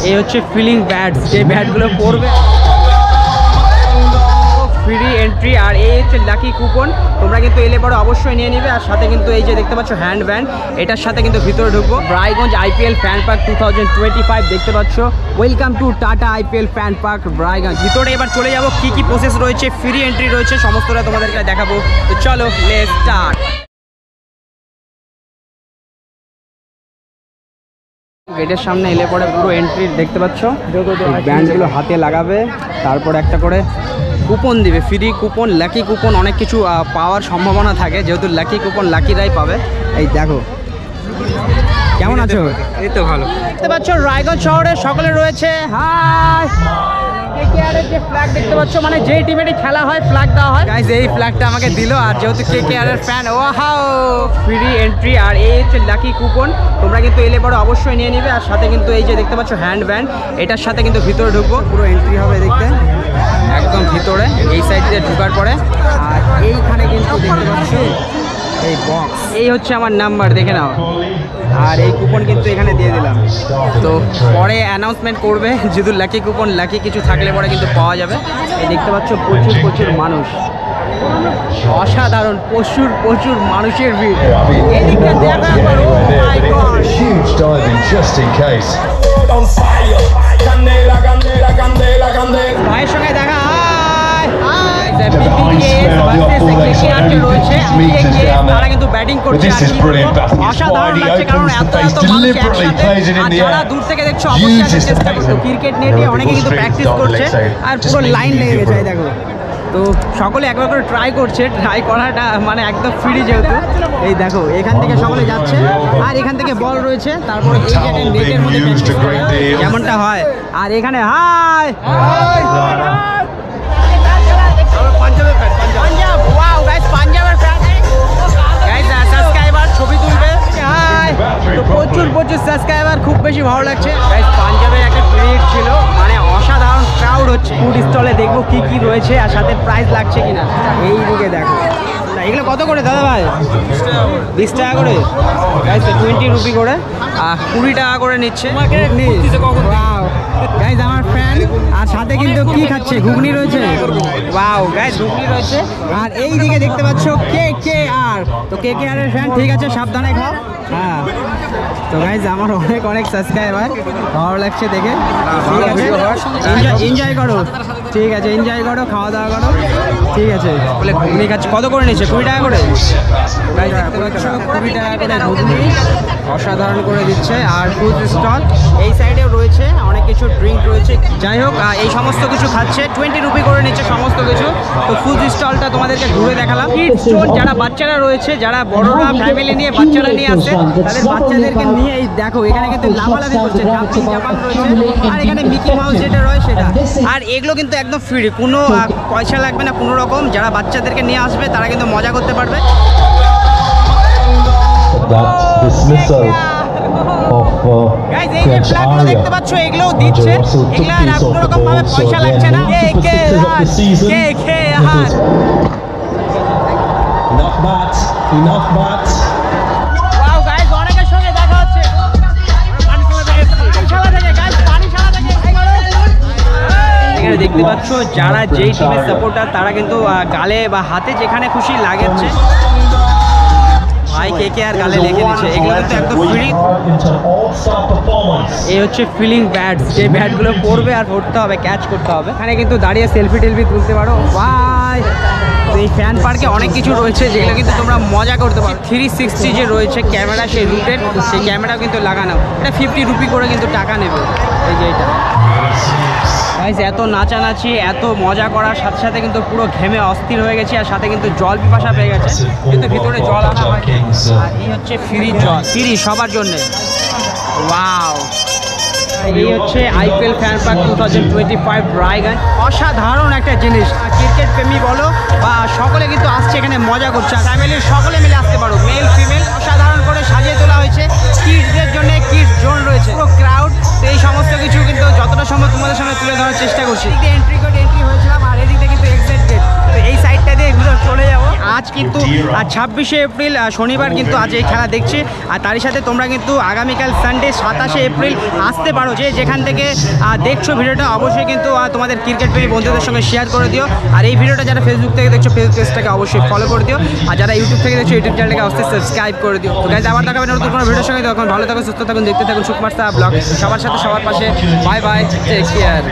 এই হচ্ছে feeling bats, যে ব্যাটগুলো পড়বে ফ্রি এন্ট্রি। আর এই হচ্ছে লাকি কুপন, তোমরা কিন্তু এলে পরে অবশ্যই নিয়ে নিবে। আর সাথে কিন্তু এই যে দেখতে পাচ্ছ হ্যান্ড ব্যান্ড, এটার সাথে কিন্তু ভিতরে ঢুকবো। রায়গঞ্জ IPL ফ্যান পার্ক 2025 দেখতে পাচ্ছ। Welcome to tata IPL fan park Raiganj. ভিতরে এবার চলে যাবো, কি কি প্রসেস রয়েছে, ফ্রি এন্ট্রি রয়েছে, সমস্তটা তোমাদেরকে দেখাবো। তো চলো লেটস স্টার্ট। গেটের সামনে এলে পরে পুরো এন্ট্রি দেখতে পাচ্ছ, ব্যান্ডগুলো হাতে লাগাবে, তারপর একটা করে কুপন দিবে, ফ্রি কুপন, লাকি কুপন, অনেক কিছু পাওয়ার সম্ভাবনা থাকে, যেহেতু লাকি কুপন লাকিরাই পাবে। এই দেখো কেমন আছো? এই তো ভালো। দেখতে পাচ্ছ রায়গঞ্জ শহরে সকলে রয়েছে। হাই, KKR-এর যে ফ্ল্যাগ দেখতে পাচ্ছ, মানে যেই টিমেরই খেলা হয় ফ্ল্যাগ দেওয়া হয়। গাইস এই ফ্ল্যাগটা আমাকে দিল, আর যেহেতু KKR-এর ফ্যান, ওয়াও ফ্রি এন্ট্রি। আর এই হচ্ছে লাকি কুপন, তোমরা কিন্তু এলে পরে অবশ্যই নিয়ে নিবে। আর সাথে কিন্তু এই যে দেখতে পাচ্ছ হ্যান্ড ব্যান্ড, এটার সাথে কিন্তু ভিতরে ঢুকবো, পুরো এন্ট্রি হবে দেখতে একদম ভিতরে, এই সাইড দিয়ে ঢুকার পরে। আর এইখানে কিন্তু দেখতে পাচ্ছ এই বক্স, এই হচ্ছে আমার নাম্বার, দেখে নাও। আর এই কুপন কিন্তু এখানে দিয়ে দিলাম, তো পরে অ্যানাউন্সমেন্ট করবে যেহেতু লাকি কুপন, লাকি কিছু থাকলে পরে কিন্তু পাওয়া যাবে। এই দেখতে পাচ্ছ প্রচুর প্রচুর মানুষ, অসাধারণ, প্রচুর প্রচুর মানুষের ভিড়। এদিকে দেখা করো, ভাইয়ের সঙ্গে দেখা রয়েছে, তারা কিন্তু ব্যাটিং করছে, অসাধারণ লাগছে, কারণ এত এত মানুষ একসাথে। আর যারা দূর থেকে দেখছো অবশ্যই চেষ্টা করছো, ক্রিকেট নেটে অনেকে কিন্তু প্র্যাকটিস করছে, আর পুরো লাইন লেগে গেছে দেখো। তো সকলে একবার করে ট্রাই করছে, ট্রাই করাটা মানে একদম ফ্রি, যেহেতু এই দেখো এখান থেকে সকলে যাচ্ছে, আর এখান থেকে বল রয়েছে, তারপরে এই জায়গায় নেটের মধ্যে প্র্যাকটিস করে যেমনটা হয়। আর এখানে হাই পাঞ্জাব, ওয়াও গাইস, পাঞ্জাবের ফ্যান গাইস, সাবস্ক্রাইবার ছবি তুলবে। হাই, তো প্রচুর প্রচুর সাবস্ক্রাইবার, খুব বেশি ভালো লাগছে গাইস। পাঞ্জাবের একটা ক্রিকেট ছিল, মানে অসাধারণ ক্রাউড হচ্ছে। ফুড স্টলে দেখবো কি কি রয়েছে, আর সাথে প্রাইস লাগছে কিনা। এই দিকে দেখো, এগুলো কত করে দাদা ভাই? 20 টাকা করে গাইস, 20 রুপি করে, 20 টাকা করে নিচ্ছে। গাইস আমার ফ্যান, আর সাথে কিন্তু কি খাচ্ছে, ঘুগনি রয়েছে, ওয়াও গাইস ঘুগনি রয়েছে। আর এই দিকে দেখতে পাচ্ছ KKR, তো KKR-এর ফ্যান, ঠিক আছে সাবধানে খাও। হ্যাঁ, তো গাইস আমার অনেক অনেক সাবস্ক্রাইবার, ভালো লাগছে দেখে, ঠিক আছে এনজয় করো, ঠিক আছে এনজয় করো, খাওয়া দাওয়া করো, ঠিক আছে। বলে ঘুগনি খাচ্ছে, কত করে নিচ্ছে? 20 টাকা করে গাইস, দেখতে পাচ্ছ 20 টাকা করে ঘুগনি, অসাধারণ করে দিচ্ছে। আর ফুড স্টল এই সাইডেও রয়েছে, অনেক কিছু ড্রিঙ্ক রয়েছে, যাই হোক এই সমস্ত কিছু খাচ্ছে, 20 রুপি করে নিচ্ছে সমস্ত কিছু। তো ফুড স্টলটা তোমাদেরকে ঘুরে দেখালাম। কিডস জোন, যারা বাচ্চারা রয়েছে, যারা বড়রা ফ্যামিলি নিয়ে বাচ্চারা নিয়ে আসছে, তাদের বাচ্চাদেরকে নিয়ে এই দেখো এখানে কিন্তু লাফালাফি করছে, জাম্পিং জাপান রয়েছে, আর এখানে মিকি মাউস যেটা রয়েছে সেটা। আর এগুলো কিন্তু একদম ফ্রি, কোনো পয়সা লাগবে না কোনো রকম। যারা বাচ্চাদেরকে নিয়ে আসবে তারা কিন্তু মজা করতে পারবে। দেখতে পাচ্ছ এগুলোও দিচ্ছে, এগুলো কোনো রকম ভাবে পয়সা লাগছে না। অনেকের সঙ্গে দেখা হচ্ছে, এখানে দেখতে পাচ্ছ যারা যেই টিমের সাপোর্টার, তারা কিন্তু গালে বা হাতে যেখানে খুশি লাগাচ্ছে, ভাই KKR গালে লিখে দিচ্ছে। এগুলো কিন্তু একদম ফ্রি। এই হচ্ছে ফিলিং ব্যাটস, যে ব্যাটগুলো পড়বে আর পড়তে হবে, ক্যাচ করতে হবে। এখানে কিন্তু দাঁড়িয়ে সেলফি টেলফি তুলতে পারো ভাই। তো এই ফ্যান পার্কে অনেক কিছু রয়েছে, যেগুলো কিন্তু তোমরা মজা করতে পারো। 360 যে রয়েছে ক্যামেরা, সেই রুটের সেই ক্যামেরাও কিন্তু লাগানো, এটা 50 রুপি করে কিন্তু টাকা নেবে। এই যে এটা গাইস, এত নাচানাচি, এত মজা করার সাথে সাথে কিন্তু পুরো ঘেমে অস্থির হয়ে গেছি, আর সাথে কিন্তু জল পিপাসা পেয়ে গেছে, কিন্তু ভিতরে জল আনা হয়। আর এই হচ্ছে ফ্রি জল, ফ্রি সবার জন্য, ওয়াও। এই হচ্ছে IPL ফ্যান পার্ক 2025 রায়গঞ্জ, অসাধারণ একটা জিনিস। ক্রিকেট প্রেমী বলো বা সকলে কিন্তু আসছে এখানে মজা করছে, ফ্যামিলির সকলে মিলে আসতে পারো, মেল ফিমেল, অসাধারণ করে সাজিয়ে তোলা হয়েছে। কিডসদের জন্য কিডস জোন রয়েছে, পুরো ক্রাউড। তো এই সমস্ত কিছু কিন্তু যতটা সম্ভব তোমাদের সামনে তুলে ধরার চেষ্টা করছি। এন্ট্রি হয়েছিলাম, আর এদিকে কিন্তু এক্সিট গেট। তো এই সাইডটা দিয়ে ঘুরে চলে যাবো। আজ কিন্তু 26শে এপ্রিল শনিবার কিন্তু আজ এই খেলা দেখছি। আর তারই সাথে তোমরা কিন্তু আগামীকাল সানডে 27শে এপ্রিল আসতে পারো, যে যেখান থেকে দেখছো ভিডিওটা অবশ্যই কিন্তু তোমাদের ক্রিকেট প্রেমী বন্ধুদের সঙ্গে শেয়ার করে দিও। আর এই ভিডিওটা যারা ফেসবুক থেকে দেখছো ফেসবুক পেজটাকে অবশ্যই ফলো করে দিও, আর যারা ইউটিউব থেকে দেখছো ইউটিউব চ্যানেলটাকে অবশ্যই সাবস্ক্রাইব করে দিও। তো গাইজ আবার দেখাবেন নতুন কোনো ভিডিওর সঙ্গে। তখন ভালো থাকুন, সুস্থ থাকুন, দেখতে থাকুন সুকুমার সাহা ব্লগ। সবার সাথে সবার পাশে। Bye bye, take care.